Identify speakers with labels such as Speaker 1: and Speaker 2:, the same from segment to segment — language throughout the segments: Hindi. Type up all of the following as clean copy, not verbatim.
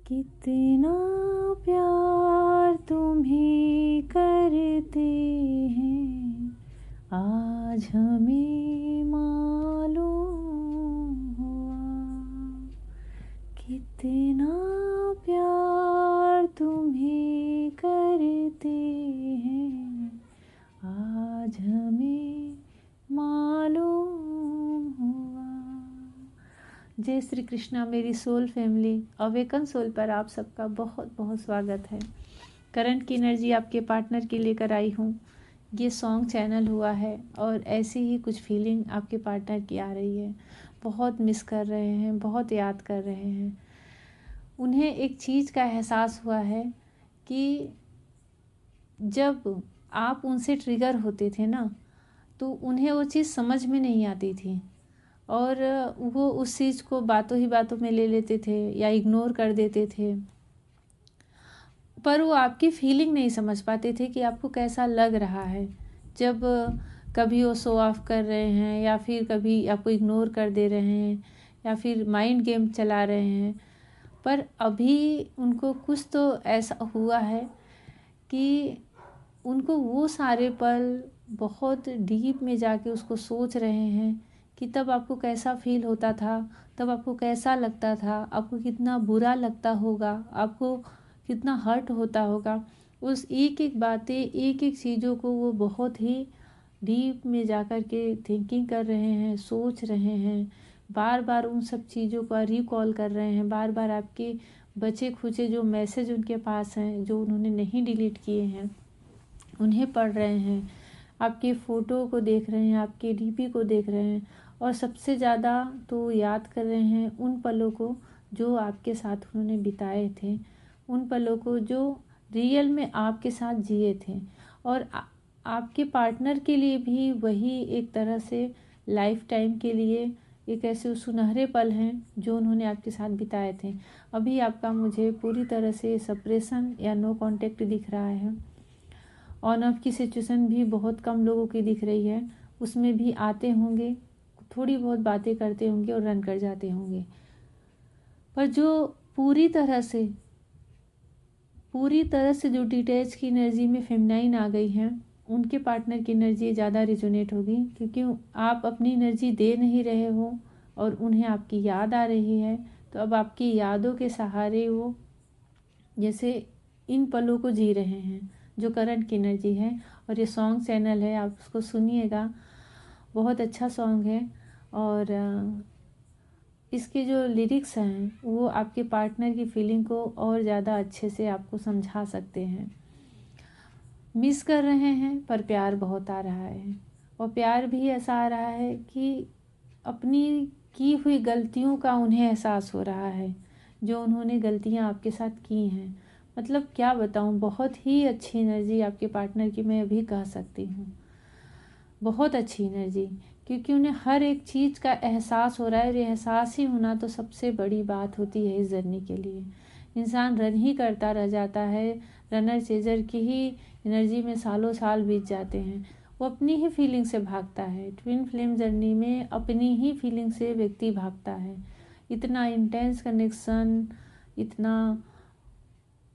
Speaker 1: कितना प्यार तुम्हें करते हैं आज हमें मालूम हुआ। कितना प्यार तुम्हें करते हैं आज हमें मालूम हुआ। जय श्री कृष्णा मेरी सोल फैमिली, अवेकन सोल पर आप सबका बहुत बहुत स्वागत है। करंट की एनर्जी आपके पार्टनर की लेकर आई हूँ। ये सॉन्ग चैनल हुआ है और ऐसी ही कुछ फीलिंग आपके पार्टनर की आ रही है। बहुत मिस कर रहे हैं, बहुत याद कर रहे हैं। उन्हें एक चीज़ का एहसास हुआ है कि जब आप उनसे ट्रिगर होते थे ना, तो उन्हें वो चीज़ समझ में नहीं आती थी और वो उस चीज़ को बातों ही बातों में ले लेते थे या इग्नोर कर देते थे, पर वो आपकी फीलिंग नहीं समझ पाते थे कि आपको कैसा लग रहा है जब कभी वो शो ऑफ कर रहे हैं या फिर कभी आपको इग्नोर कर दे रहे हैं या फिर माइंड गेम चला रहे हैं। पर अभी उनको कुछ तो ऐसा हुआ है कि उनको वो सारे पल बहुत डीप में जाके उसको सोच रहे हैं कि तब आपको कैसा फील होता था, तब आपको कैसा लगता था, आपको कितना बुरा लगता होगा, आपको कितना हर्ट होता होगा। उस एक एक बातें, एक एक चीज़ों को वो बहुत ही डीप में जाकर के थिंकिंग कर रहे हैं, सोच रहे हैं, बार बार उन सब चीज़ों का रिकॉल कर रहे हैं, बार बार आपके बचे खुचे जो मैसेज उनके पास हैं जो उन्होंने नहीं डिलीट किए हैं उन्हें पढ़ रहे हैं, आपके फ़ोटो को देख रहे हैं, आपके डीपी को देख रहे हैं और सबसे ज़्यादा तो याद कर रहे हैं उन पलों को जो आपके साथ उन्होंने बिताए थे, उन पलों को जो रियल में आपके साथ जिए थे। और आपके पार्टनर के लिए भी वही एक तरह से लाइफ टाइम के लिए एक ऐसे सुनहरे पल हैं जो उन्होंने आपके साथ बिताए थे। अभी आपका मुझे पूरी तरह से सेपरेशन या नो कांटेक्ट दिख रहा है। ऑन ऑफ की सिचुएशन भी बहुत कम लोगों की दिख रही है, उसमें भी आते होंगे, थोड़ी बहुत बातें करते होंगे और रन कर जाते होंगे। पर जो पूरी तरह से जो डिटैच की एनर्जी में फेमिनाइन आ गई है, उनके पार्टनर की एनर्जी ज़्यादा रिजोनेट होगी क्योंकि आप अपनी एनर्जी दे नहीं रहे हो और उन्हें आपकी याद आ रही है। तो अब आपकी यादों के सहारे वो जैसे इन पलों को जी रहे हैं जो करंट की एनर्जी है। और ये सॉन्ग चैनल है, आप उसको सुनिएगा, बहुत अच्छा सॉन्ग है। और इसके जो लिरिक्स हैं वो आपके पार्टनर की फीलिंग को और ज़्यादा अच्छे से आपको समझा सकते हैं। मिस कर रहे हैं पर प्यार बहुत आ रहा है और प्यार भी ऐसा आ रहा है कि अपनी की हुई गलतियों का उन्हें एहसास हो रहा है, जो उन्होंने गलतियां आपके साथ की हैं। मतलब क्या बताऊं, बहुत ही अच्छी एनर्जी आपके पार्टनर की मैं अभी कह सकती हूँ, बहुत अच्छी एनर्जी, क्योंकि उन्हें हर एक चीज़ का एहसास हो रहा है और ये एहसास ही होना तो सबसे बड़ी बात होती है इस जर्नी के लिए। इंसान रन ही करता रह जाता है, रनर चेजर की ही एनर्जी में सालों साल बीत जाते हैं। वो अपनी ही फीलिंग से भागता है, ट्विन फ्लेम जर्नी में अपनी ही फीलिंग से व्यक्ति भागता है। इतना इंटेंस कनेक्शन, इतना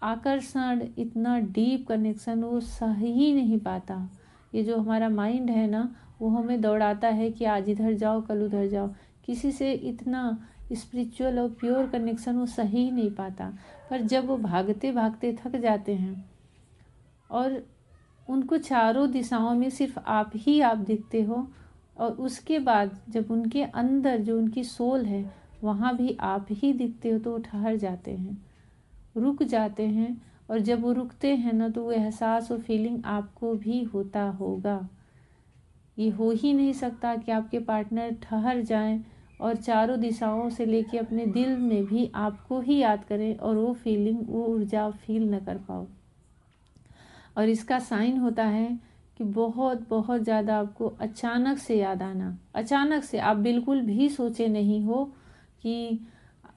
Speaker 1: आकर्षण, इतना डीप कनेक्शन वो सह ही नहीं पाता। ये जो हमारा माइंड है ना, वो हमें दौड़ाता है कि आज इधर जाओ कल उधर जाओ। किसी से इतना स्पिरिचुअल और प्योर कनेक्शन वो सह ही नहीं पाता। पर जब वो भागते भागते थक जाते हैं और उनको चारों दिशाओं में सिर्फ आप दिखते हो, और उसके बाद जब उनके अंदर जो उनकी सोल है वहाँ भी आप ही दिखते हो, तो वो ठहर जाते हैं, रुक जाते हैं। और जब वो रुकते हैं ना, तो वो एहसास और फीलिंग आपको भी होता होगा। ये हो ही नहीं सकता कि आपके पार्टनर ठहर जाएं और चारों दिशाओं से लेके अपने दिल में भी आपको ही याद करें और वो फीलिंग, वो ऊर्जा फील न कर पाओ। और इसका साइन होता है कि बहुत बहुत ज़्यादा आपको अचानक से याद आना, अचानक से, आप बिल्कुल भी सोचे नहीं हो कि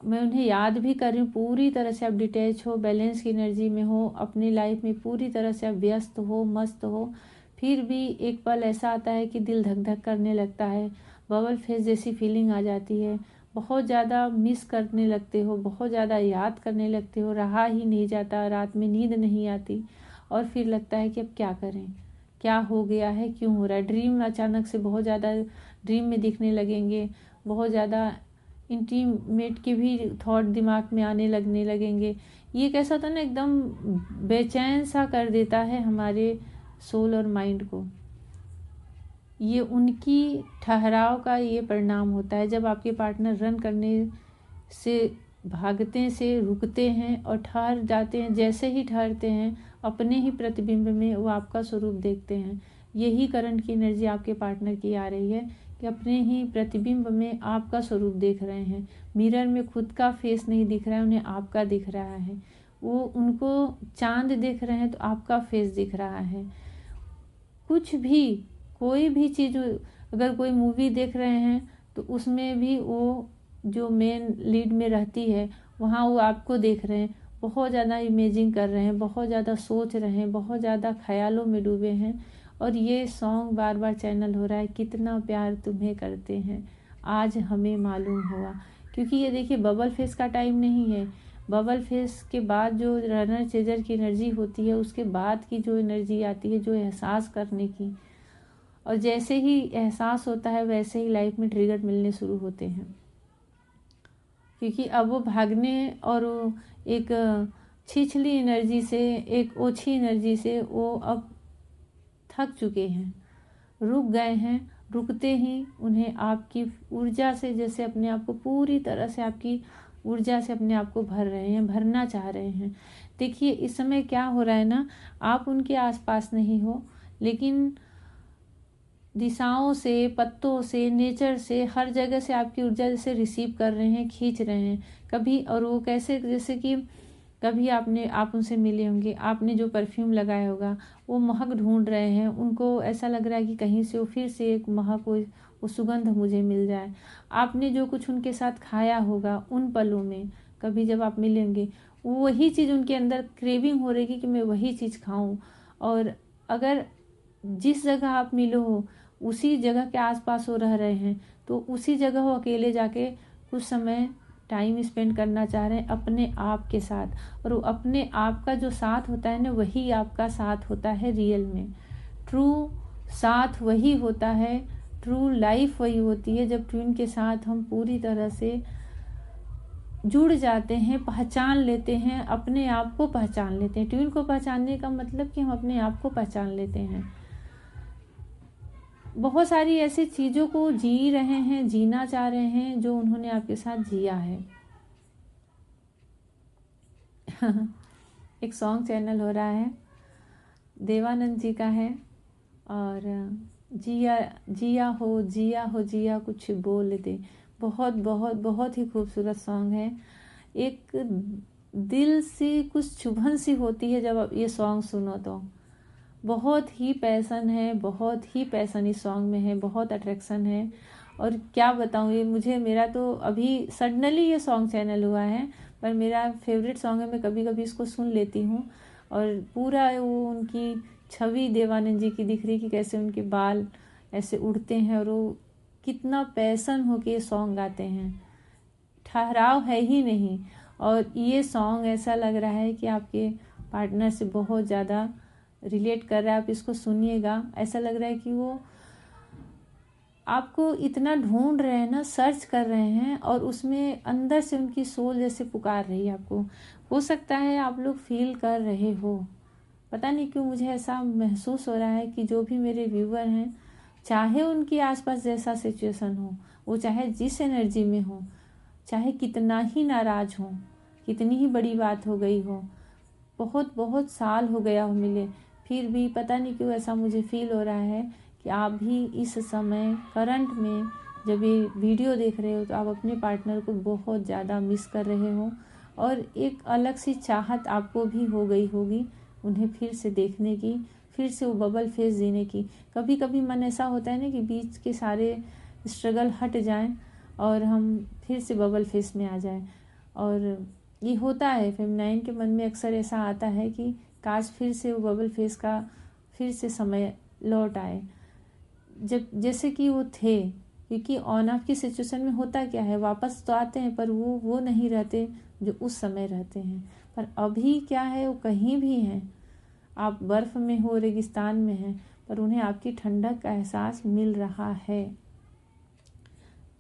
Speaker 1: मैं उन्हें याद भी कर रही हूँ। पूरी तरह से आप डिटैच हो, बैलेंस की एनर्जी में हो, अपनी लाइफ में पूरी तरह से आप व्यस्त हो, मस्त हो, फिर भी एक पल ऐसा आता है कि दिल धक धक करने लगता है, बबल फेस जैसी फीलिंग आ जाती है, बहुत ज़्यादा मिस करने लगते हो, बहुत ज़्यादा याद करने लगते हो, रहा ही नहीं जाता, रात में नींद नहीं आती और फिर लगता है कि अब क्या करें, क्या हो गया है, क्यों हो रहा है। ड्रीम अचानक से बहुत ज़्यादा ड्रीम में दिखने लगेंगे, बहुत ज़्यादा इंटीमेट के भी थॉट दिमाग में आने लगेंगे। ये कैसा होता है ना, एकदम बेचैन सा कर देता है हमारे सोल और माइंड को। ये उनकी ठहराव का ये परिणाम होता है। जब आपके पार्टनर रन करने से भागते से रुकते हैं और ठहर जाते हैं, जैसे ही ठहरते हैं अपने ही प्रतिबिंब में वो आपका स्वरूप देखते हैं। यही करंट की एनर्जी आपके पार्टनर की आ रही है कि अपने ही प्रतिबिंब में आपका स्वरूप देख रहे हैं। मिरर में खुद का फेस नहीं दिख रहा है, उन्हें आपका दिख रहा है। वो उनको चांद दिख रहे हैं तो आपका फेस दिख रहा है। कुछ भी, कोई भी चीज़, अगर कोई मूवी देख रहे हैं तो उसमें भी वो जो मेन लीड में रहती है वहाँ वो आपको देख रहे हैं, बहुत ज़्यादा इमेजिंग कर रहे हैं, बहुत ज़्यादा सोच रहे हैं, बहुत ज़्यादा ख्यालों में डूबे हैं। और ये सॉन्ग बार बार चैनल हो रहा है, कितना प्यार तुम्हें करते हैं आज हमें मालूम हुआ। क्योंकि ये देखिए बबल फेस का टाइम नहीं है। बबल फेस के बाद जो रनर चेजर की एनर्जी होती है, उसके बाद की जो एनर्जी आती है, जो एहसास करने की, और जैसे ही एहसास होता है वैसे ही लाइफ में ट्रिगर मिलने शुरू होते हैं। क्योंकि अब वो भागने और एक छिछली एनर्जी से, एक ओछी एनर्जी से वो अब थक चुके हैं, रुक गए हैं। रुकते ही उन्हें आपकी ऊर्जा से, जैसे अपने आप को पूरी तरह से आपकी ऊर्जा से अपने आप को भर रहे हैं, भरना चाह रहे हैं। देखिए इस समय क्या हो रहा है ना, आप उनके आसपास नहीं हो, लेकिन दिशाओं से, पत्तों से, नेचर से, हर जगह से आपकी ऊर्जा जैसे रिसीव कर रहे हैं, खींच रहे हैं। कभी, और वो कैसे, जैसे कि कभी आप उनसे मिले होंगे, आपने जो परफ्यूम लगाया होगा वो महक ढूंढ रहे हैं, उनको ऐसा लग रहा है कि कहीं से वो फिर से एक महक, वो सुगंध मुझे मिल जाए। आपने जो कुछ उनके साथ खाया होगा उन पलों में, कभी जब आप मिलेंगे वही चीज़ उनके अंदर क्रेविंग हो रही कि मैं वही चीज़ खाऊं। और अगर जिस जगह आप मिलो हो उसी जगह के आसपास वो रह रहे हैं तो उसी जगह वो अकेले जाके कुछ समय टाइम स्पेंड करना चाह रहे हैं अपने आप के साथ। और वो अपने आप का जो साथ होता है ना, वही आपका साथ होता है रियल में। ट्रू साथ वही होता है, ट्रू लाइफ वही होती है जब ट्विन के साथ हम पूरी तरह से जुड़ जाते हैं, पहचान लेते हैं, अपने आप को पहचान लेते हैं। ट्विन को पहचानने का मतलब कि हम अपने आप को पहचान लेते हैं। बहुत सारी ऐसी चीज़ों को जी रहे हैं, जीना चाह रहे हैं जो उन्होंने आपके साथ जिया है। एक सॉन्ग चैनल हो रहा है, देवानंद जी का है, और जिया जिया हो जिया हो जिया कुछ बोल दे। बहुत बहुत बहुत ही खूबसूरत सॉन्ग है। एक दिल से कुछ चुभन सी होती है जब आप ये सॉन्ग सुनो तो। बहुत ही पैसन है, बहुत ही पैसन इस सॉन्ग में है, बहुत अट्रैक्शन है। और क्या बताऊँ, ये मुझे, मेरा तो अभी सडनली ये सॉन्ग चैनल हुआ है, पर मेरा फेवरेट सॉन्ग है। मैं कभी कभी इसको सुन लेती हूँ और पूरा वो उनकी छवि देवानंद जी की दिख रही कि कैसे उनके बाल ऐसे उड़ते हैं और वो कितना पैसन हो के ये सॉन्ग गाते हैं। ठहराव है ही नहीं। और ये सॉन्ग ऐसा लग रहा है कि आपके पार्टनर से बहुत ज़्यादा रिलेट कर रहा है। आप इसको सुनिएगा, ऐसा लग रहा है कि वो आपको इतना ढूंढ रहे हैं ना, सर्च कर रहे हैं, और उसमें अंदर से उनकी सोल जैसे पुकार रही है आपको। हो सकता है आप लोग फील कर रहे हो, पता नहीं क्यों मुझे ऐसा महसूस हो रहा है कि जो भी मेरे व्यूअर हैं, चाहे उनके आसपास जैसा सिचुएशन हो, वो चाहे जिस एनर्जी में हो, चाहे कितना ही नाराज हो, कितनी ही बड़ी बात हो गई हो, बहुत बहुत साल हो गया हो मिले, फिर भी पता नहीं क्यों ऐसा मुझे फील हो रहा है कि आप भी इस समय करंट में जब ये वीडियो देख रहे हो तो आप अपने पार्टनर को बहुत ज़्यादा मिस कर रहे हो। और एक अलग सी चाहत आपको भी हो गई होगी उन्हें फिर से देखने की, फिर से वो बबल फेस जीने की। कभी कभी मन ऐसा होता है ना कि बीच के सारे स्ट्रगल हट जाएं और हम फिर से बबल फेस में आ जाएं। और ये होता है, फेमिनाइन के मन में अक्सर ऐसा आता है कि काश फिर से वो बबल फेस का फिर से समय लौट आए, जब जैसे कि वो थे, क्योंकि ऑन ऑफ की सिचुएशन में होता क्या है, वापस तो आते हैं पर वो नहीं रहते जो उस समय रहते हैं। पर अभी क्या है, वो कहीं भी हैं, आप बर्फ़ में हो, रेगिस्तान में हैं, पर उन्हें आपकी ठंडक का एहसास मिल रहा है।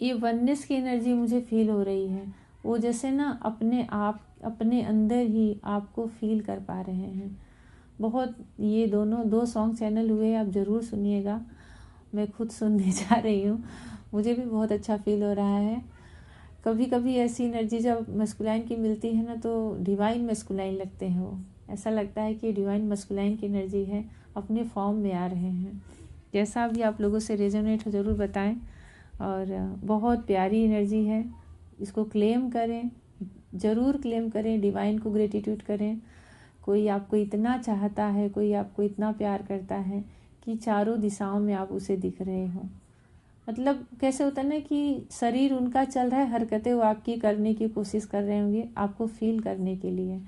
Speaker 1: ये वननेस की एनर्जी मुझे फील हो रही है। वो जैसे ना अपने आप, अपने अंदर ही आपको फील कर पा रहे हैं। बहुत, ये दोनों 2 सॉन्ग चैनल हुए, आप ज़रूर सुनिएगा। मैं खुद सुनने जा रही हूँ, मुझे भी बहुत अच्छा फील हो रहा है। कभी कभी ऐसी एनर्जी जब मस्कुलाइन की मिलती है ना, तो डिवाइन मस्कुलाइन लगते हैं। वो ऐसा लगता है कि डिवाइन मस्कुलाइन की एनर्जी है, अपने फॉर्म में आ रहे हैं। जैसा भी आप लोगों से रेजोनेट हो ज़रूर बताएं। और बहुत प्यारी एनर्जी है, इसको क्लेम करें, ज़रूर क्लेम करें, डिवाइन को ग्रेटिट्यूड करें। कोई आपको इतना चाहता है, कोई आपको इतना प्यार करता है कि चारों दिशाओं में आप उसे दिख रहे हो। मतलब कैसे होता है ना कि शरीर उनका चल रहा है, हरकतें वो आपकी करने की कोशिश कर रहे होंगे आपको फील करने के लिए।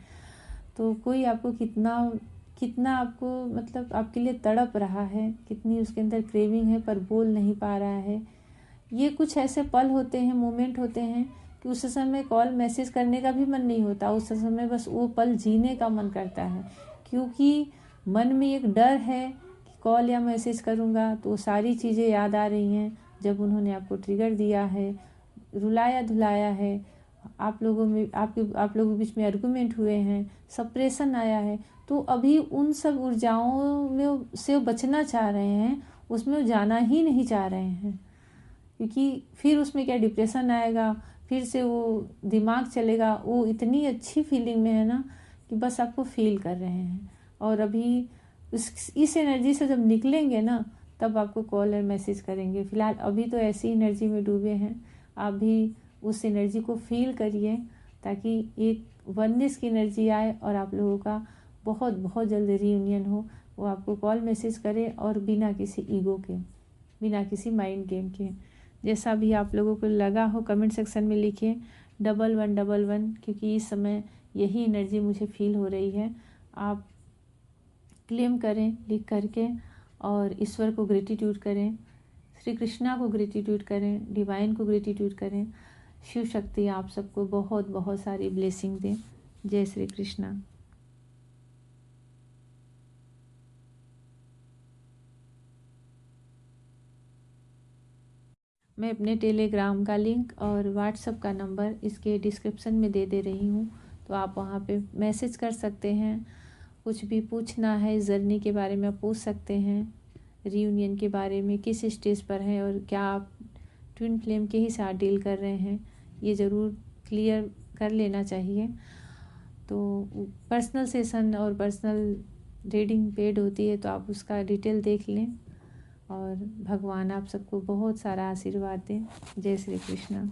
Speaker 1: तो कोई आपको कितना कितना आपको, मतलब आपके लिए तड़प रहा है, कितनी उसके अंदर क्रेविंग है पर बोल नहीं पा रहा है। ये कुछ ऐसे पल होते हैं, मोमेंट होते हैं कि उस समय कॉल मैसेज करने का भी मन नहीं होता। उस समय बस वो पल जीने का मन करता है, क्योंकि मन में एक डर है कि कॉल या मैसेज करूँगा तो सारी चीज़ें याद आ रही हैं जब उन्होंने आपको ट्रिगर दिया है, रुलाया धुलाया है, आप लोगों के बीच में आर्गुमेंट हुए हैं, सप्रेशन आया है। तो अभी उन सब ऊर्जाओं में से बचना चाह रहे हैं, उसमें वो जाना ही नहीं चाह रहे हैं, क्योंकि फिर उसमें क्या डिप्रेशन आएगा, फिर से वो दिमाग चलेगा। वो इतनी अच्छी फीलिंग में है ना कि बस आपको फील कर रहे हैं। और अभी इस एनर्जी से जब निकलेंगे ना, तब आपको कॉल और मैसेज करेंगे। फिलहाल अभी तो ऐसी एनर्जी में डूबे हैं, आप भी उस एनर्जी को फील करिए, ताकि एक वननेस की एनर्जी आए और आप लोगों का बहुत बहुत जल्द रीयूनियन हो। वो आपको कॉल मैसेज करे, और बिना किसी ईगो के, बिना किसी माइंड गेम के। जैसा भी आप लोगों को लगा हो कमेंट सेक्शन में लिखिए 1111, क्योंकि इस समय यही एनर्जी मुझे फील हो रही है। आप क्लेम करें लिख करके, और ईश्वर को ग्रेटिट्यूड करें, श्री कृष्णा को ग्रेटिट्यूड करें, डिवाइन को ग्रेटिट्यूड करें। शिव शक्ति आप सबको बहुत बहुत सारी ब्लेसिंग दें। जय श्री कृष्णा। मैं अपने टेलीग्राम का लिंक और व्हाट्सएप का नंबर इसके डिस्क्रिप्शन में दे रही हूँ, तो आप वहाँ पे मैसेज कर सकते हैं। कुछ भी पूछना है इस जर्नी के बारे में आप पूछ सकते हैं, रीयूनियन के बारे में, किस स्टेज पर हैं और क्या आप ट्विन फ्लेम के ही साथ डील कर रहे हैं, ये ज़रूर क्लियर कर लेना चाहिए। तो पर्सनल सेशन और पर्सनल रीडिंग पेड होती है, तो आप उसका डिटेल देख लें। और भगवान आप सबको बहुत सारा आशीर्वाद दें। जय श्री कृष्ण।